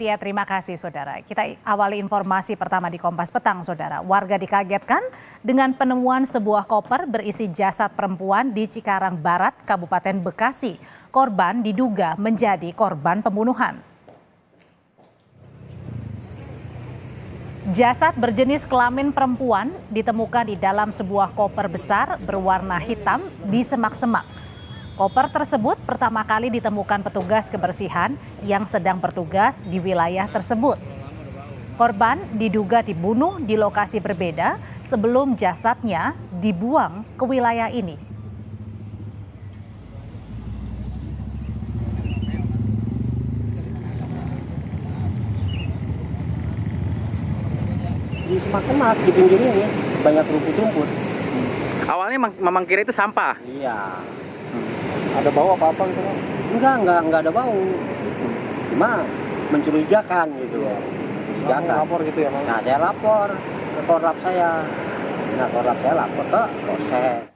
Ya, terima kasih saudara. Kita awali informasi pertama di Kompas Petang, saudara. Warga dikagetkan dengan penemuan sebuah koper berisi jasad perempuan di Cikarang Barat, Kabupaten Bekasi. Korban diduga menjadi korban pembunuhan. Jasad berjenis kelamin perempuan ditemukan di dalam sebuah koper besar berwarna hitam di semak-semak. Koper tersebut pertama kali ditemukan petugas kebersihan yang sedang bertugas di wilayah tersebut. Korban diduga dibunuh di lokasi berbeda sebelum jasadnya dibuang ke wilayah ini. Di semak-semak di pinggir ini banyak rumput-rumput. Awalnya memang kira itu sampah. Iya. Ada bau apa-apa gitu? Enggak ada bau. Cuma mencurigakan gitu. Langsung lapor gitu ya, Bang? Nah, saya lapor ke korlap saya. Nah, korlap saya lapor ke Polsek.